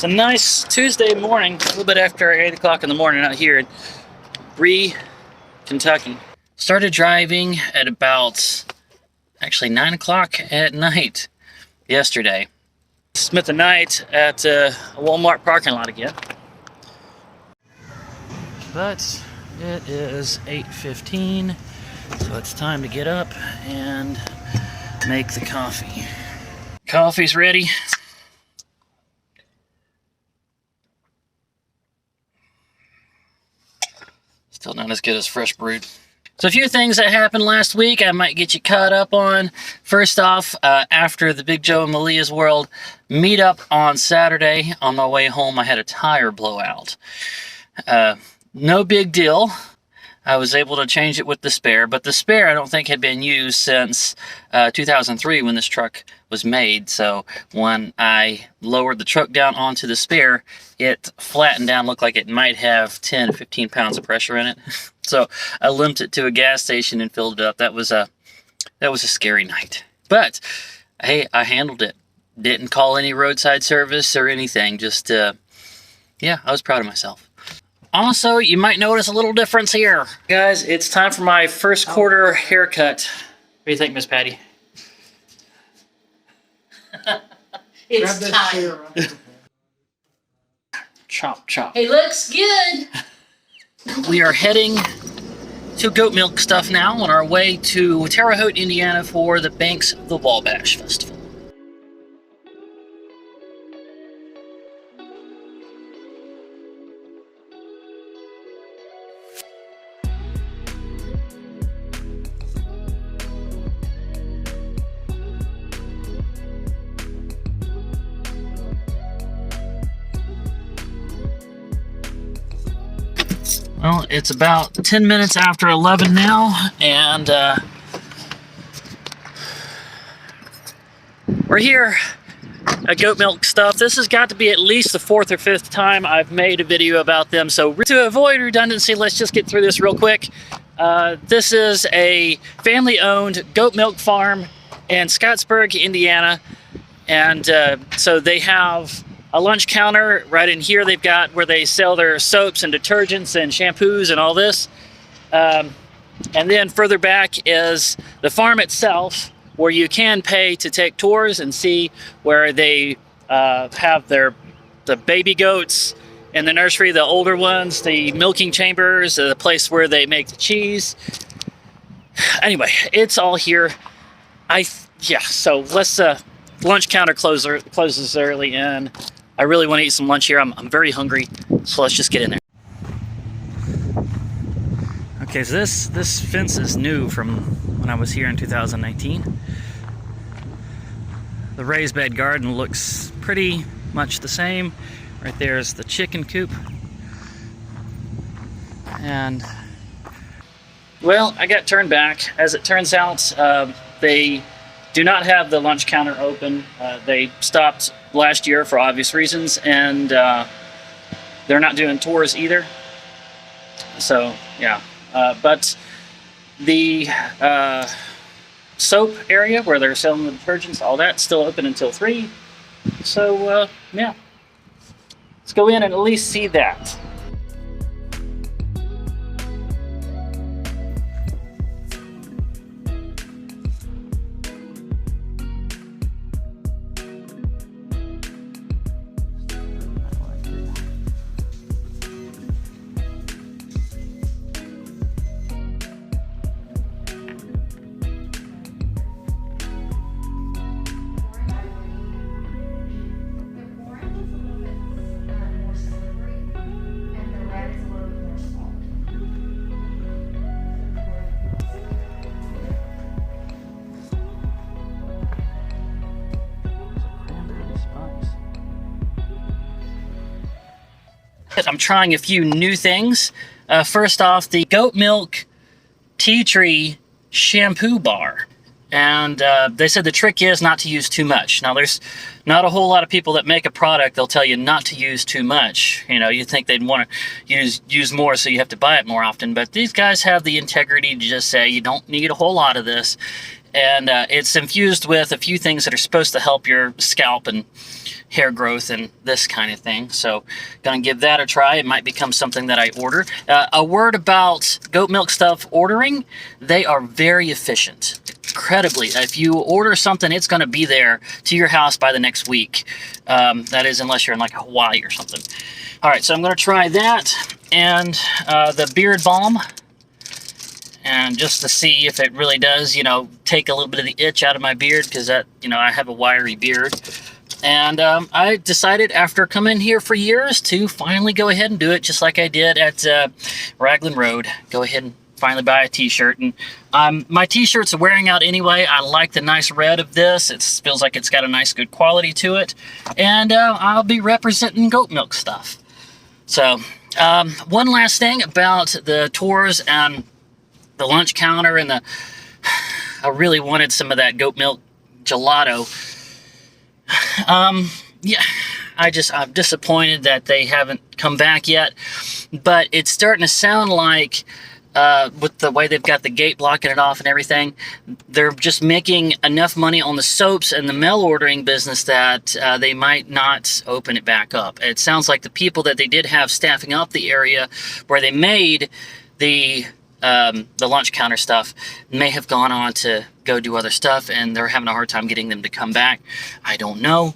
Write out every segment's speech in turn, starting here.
It's a nice Tuesday morning, a little bit after 8 o'clock in the morning out here in Bree, Kentucky. Started driving at about, actually 9 o'clock at night yesterday. Spent the night at a Walmart parking lot again. But it is 8:15, so it's time to get up and make the coffee. Coffee's ready. Still not as good as fresh brewed. So a few things that happened last week I might get you caught up on. First off, after the Big Joe and Malia's World meetup on Saturday, on my way home I had a tire blowout. No big deal. I was able to change it with the spare, but the spare I don't think had been used since 2003 when this truck was made. So when I lowered the truck down onto the spare, it flattened down, looked like it might have 10 to 15 pounds of pressure in it. So I limped it to a gas station and filled it up. That was a scary night. But hey, I handled it. Didn't call any roadside service or anything. Just yeah, I was proud of myself. Also, you might notice a little difference here. Guys, it's time for my first quarter haircut. What do you think, Miss Patty? It's time. Chop, chop. It looks good. We are heading to Goat Milk Stuff now on our way to Terre Haute, Indiana for the Banks of the Wabash Festival. Well, it's about 10 minutes after 11 now, and we're here at Goat Milk Stuff. This has got to be at least the 4th or 5th time I've made a video about them, so to avoid redundancy, let's just get through this real quick. This is a family-owned goat milk farm in Scottsburg, Indiana, and so they have a lunch counter right in here. They've got where they sell their soaps and detergents and shampoos and all this. And then further back is the farm itself, where you can pay to take tours and see where they have the baby goats in the nursery, the older ones, the milking chambers, the place where they make the cheese. Anyway, it's all here. Yeah, so let's lunch counter closes early, and I really want to eat some lunch here. I'm very hungry, so let's just get in there. Okay, so this fence is new from when I was here in 2019. The raised bed garden looks pretty much the same. Right there is the chicken coop. And, well, I got turned back. As it turns out, they do not have the lunch counter open. They stopped last year for obvious reasons, and they're not doing tours either. So, yeah. But the soap area where they're selling the detergents, all that's still open until 3. So, yeah. Let's go in and at least see that. I'm trying a few new things. First off, the goat milk tea tree shampoo bar. And they said the trick is not to use too much. Now, there's not a whole lot of people that make a product, they'll tell you not to use too much. You know, you think they'd want to use more, so you have to buy it more often. But these guys have the integrity to just say you don't need a whole lot of this. And it's infused with a few things that are supposed to help your scalp and hair growth and this kind of thing. So gonna give that a try. It might become something that I order. A word about goat milk stuff ordering: they are very efficient. Incredibly, if you order something, it's gonna be there to your house by the next week. That is, unless you're in like Hawaii or something. All right, so I'm gonna try that and the beard balm, and just to see if it really does, you know, take a little bit of the itch out of my beard, because that, you know, I have a wiry beard. And I decided, after coming here for years, to finally go ahead and do it, just like I did at Raglan Road. Go ahead and finally buy a t-shirt. And my t-shirts are wearing out anyway. I like the nice red of this. It feels like it's got a nice, good quality to it. And I'll be representing goat milk stuff. So, one last thing about the tours and the lunch counter and the... I really wanted some of that goat milk gelato. Yeah, I'm disappointed that they haven't come back yet, but it's starting to sound like, with the way they've got the gate blocking it off and everything, they're just making enough money on the soaps and the mail ordering business that they might not open it back up. It sounds like the people that they did have staffing up the area where they made the lunch counter stuff may have gone on to go do other stuff, and they're having a hard time getting them to come back. I don't know.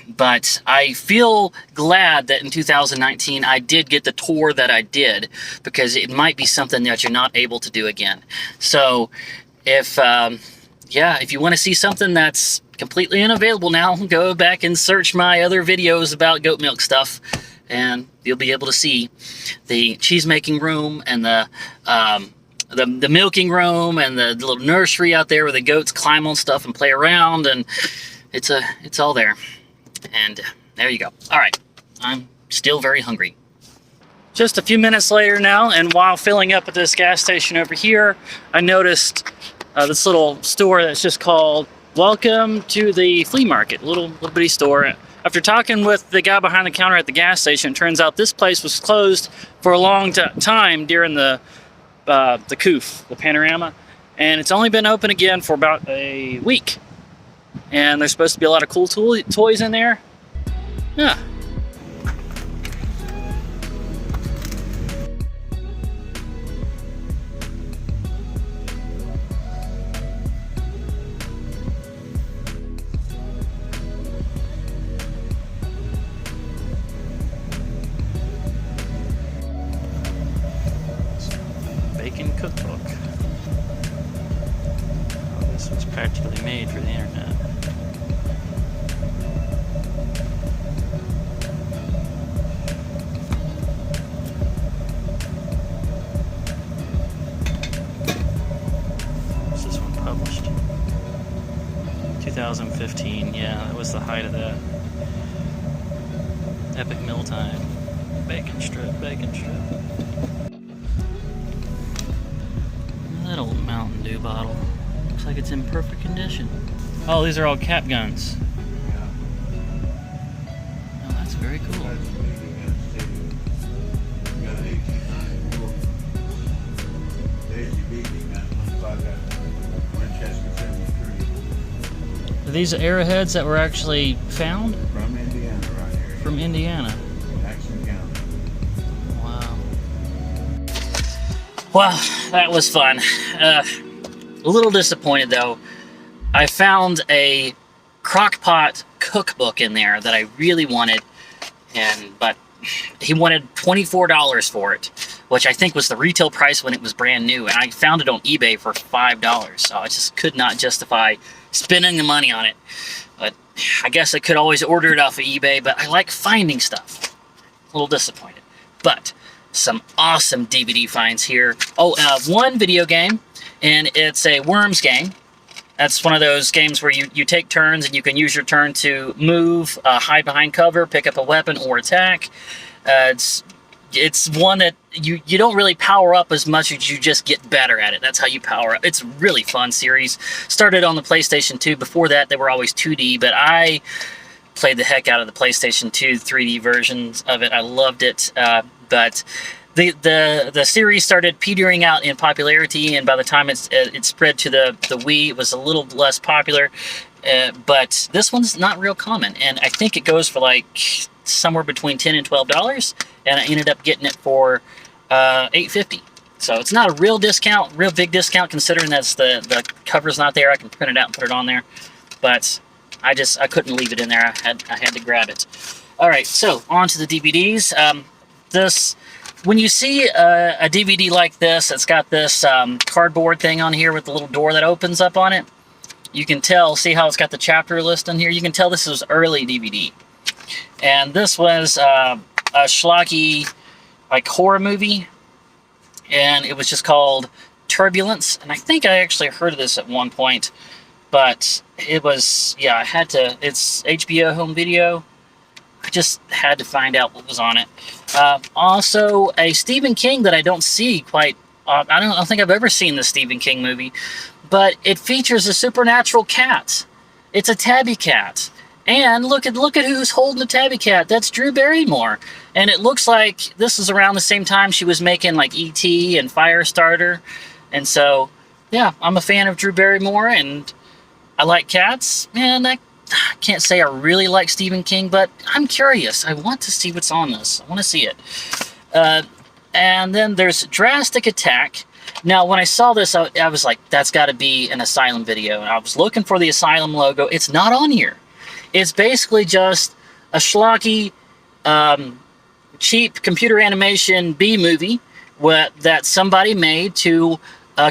But I feel glad that in 2019 I did get the tour that I did, because it might be something that you're not able to do again. So if, yeah, if you want to see something that's completely unavailable now, go back and search my other videos about goat milk stuff, and you'll be able to see the cheese making room and the milking room and the little nursery out there where the goats climb on stuff and play around, and it's all there. And there you go. All right, I'm still very hungry. Just a few minutes later now, and while filling up at this gas station over here, I noticed this little store that's just called Welcome to the Flea Market, little bitty store. After talking with the guy behind the counter at the gas station, it turns out this place was closed for a long time during the COOF, the panorama, and it's only been open again for about a week. And there's supposed to be a lot of cool toys in there. Yeah. Bacon cookbook. Oh, this was practically made for the internet. Was this one published? 2015, yeah, that was the height of that. Epic mealtime. Bacon strip, bacon strip. That old Mountain Dew bottle. Looks like it's in perfect condition. Oh, these are all cap guns. Oh, that's very cool. Are these arrowheads that were actually found? From Indiana, right here. From Indiana. Jackson County. Wow. Well, that was fun. A little disappointed though. I found a crockpot cookbook in there that I really wanted, but he wanted $24 for it, which I think was the retail price when it was brand new, and I found it on eBay for $5, so I just could not justify spending the money on it. But I guess I could always order it off of eBay, but I like finding stuff. A little disappointed. But some awesome DVD finds here. Oh, one video game, and it's a Worms game. That's one of those games where you take turns and you can use your turn to move, hide behind cover, pick up a weapon, or attack. It's one that you don't really power up as much as you just get better at it. That's how you power up. It's a really fun series. Started on the PlayStation 2. Before that, they were always 2D, but I played the heck out of the PlayStation 2 3D versions of it. I loved it. But the series started petering out in popularity, and by the time it spread to the Wii, it was a little less popular. But this one's not real common, and I think it goes for like somewhere between $10 and $12, and I ended up getting it for $8.50. So it's not a real discount, real big discount, considering that's the cover's not there. I can print it out and put it on there, but I couldn't leave it in there. I had to grab it. All right, so on to the DVDs. When you see a DVD like this, it's got this cardboard thing on here with the little door that opens up on it. You can tell, see how it's got the chapter list on here? You can tell this was early DVD. And this was a schlocky, like, horror movie. And it was just called Turbulence. And I think I actually heard of this at one point. But it was, yeah, I had to, it's HBO home video. I just had to find out what was on it. Also, a Stephen King that I don't see quite, I don't think I've ever seen the Stephen King movie. But it features a supernatural cat. It's a tabby cat. And look at who's holding the tabby cat. That's Drew Barrymore. And it looks like this is around the same time she was making like E.T. and Firestarter. And so, yeah, I'm a fan of Drew Barrymore, and I like cats. And I can't say I really like Stephen King, but I'm curious. I want to see what's on this. I want to see it. And then there's Drastic Attack. Now, when I saw this, I was like, that's got to be an Asylum video. And I was looking for the Asylum logo. It's not on here. It's basically just a schlocky, cheap computer animation B-movie that somebody made to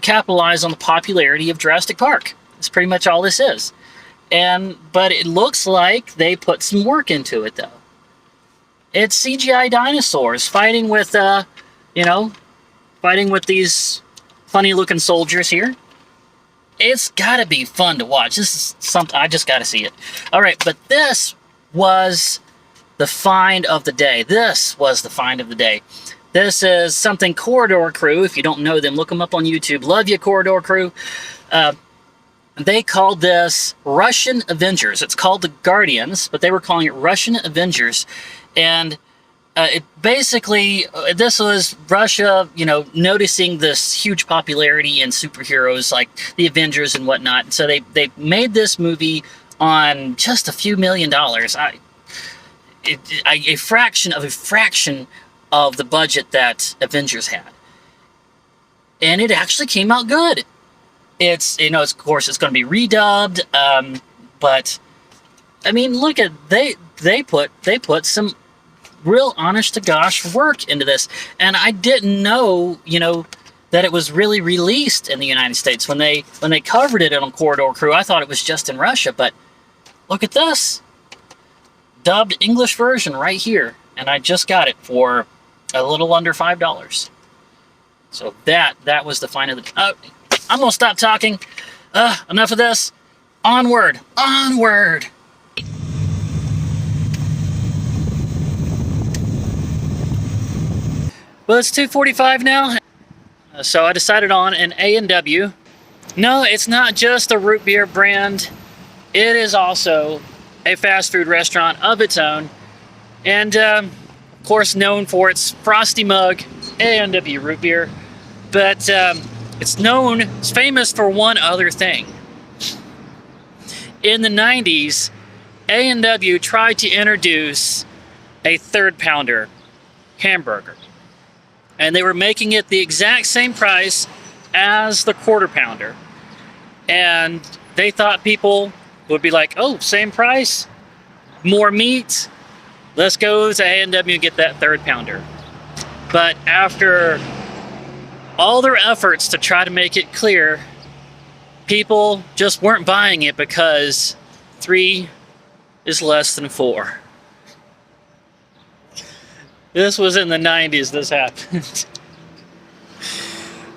capitalize on the popularity of Jurassic Park. That's pretty much all this is. But it looks like they put some work into it, though. It's CGI dinosaurs fighting with, fighting with these funny-looking soldiers here. It's got to be fun to watch. This is something, I just got to see it. All right, but this was the find of the day. This was the find of the day. This is something Corridor Crew, if you don't know them, look them up on YouTube. Love you, Corridor Crew. They called this Russian Avengers. It's called the Guardians, but they were calling it Russian Avengers. And it basically, this was Russia, noticing this huge popularity in superheroes like the Avengers and whatnot. So they made this movie on just a few $1 million. A fraction of the budget that Avengers had. And it actually came out good. It's, of course, it's going to be redubbed, but I mean, look at they put some real honest to gosh work into this, and I didn't know, that it was really released in the United States when they covered it on Corridor Crew. I thought it was just in Russia, but look at this dubbed English version right here, and I just got it for a little under $5. So that was the find of the. I'm gonna stop talking. Enough of this. Onward. Well, it's 2:45 now, so I decided on an A&W. No, it's not just a root beer brand. It is also a fast food restaurant of its own, and of course known for its frosty mug, A&W root beer. But it's famous for one other thing. In the 90s, A&W tried to introduce a third pounder hamburger. And they were making it the exact same price as the quarter pounder. And they thought people would be like, oh, same price, more meat, let's go to A&W and get that third pounder. But after all their efforts to try to make it clear, people just weren't buying it because 3 is less than 4. This was in the 90s this happened.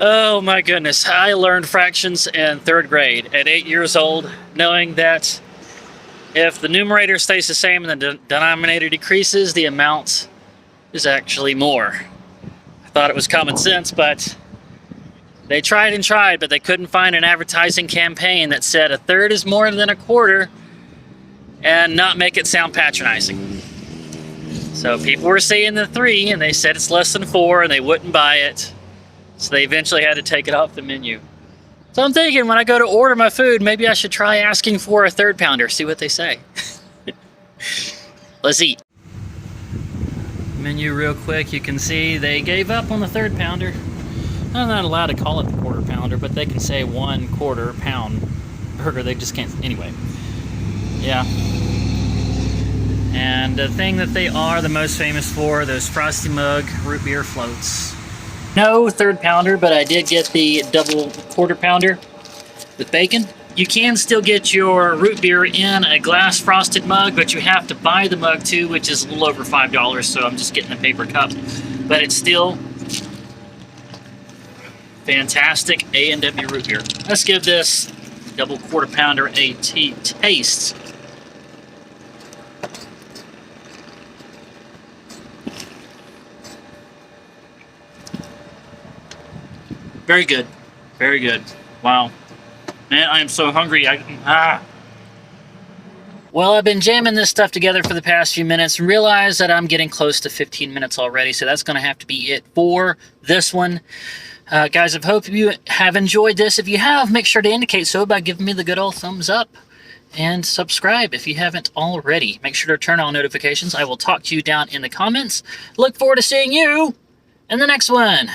Oh my goodness. I learned fractions in 3rd grade at 8 years old, knowing that if the numerator stays the same and the denominator decreases, the amount is actually more. I thought it was common sense, but they tried and tried, but they couldn't find an advertising campaign that said a third is more than a quarter and not make it sound patronizing. So people were seeing the 3 and they said it's less than 4 and they wouldn't buy it. So they eventually had to take it off the menu. So I'm thinking when I go to order my food, maybe I should try asking for a 3rd pounder, see what they say. Let's eat. Menu real quick, you can see they gave up on the 3rd pounder. I'm not allowed to call it the 1/4 pounder, but they can say 1/4 pound burger. They just can't, anyway. Yeah. And the thing that they are the most famous for, those Frosty Mug root beer floats. No 3rd pounder, but I did get the double 1/4 pounder with bacon. You can still get your root beer in a glass frosted mug, but you have to buy the mug too, which is a little over $5, so I'm just getting a paper cup. But it's still fantastic A&W root beer. Let's give this double 1/4 pounder a taste. Very good. Very good. Wow. Man, I am so hungry. Well, I've been jamming this stuff together for the past few minutes and realized that I'm getting close to 15 minutes already, so that's going to have to be it for this one. Guys, I hope you have enjoyed this. If you have, make sure to indicate so by giving me the good old thumbs up. And subscribe if you haven't already. Make sure to turn on notifications. I will talk to you down in the comments. Look forward to seeing you in the next one.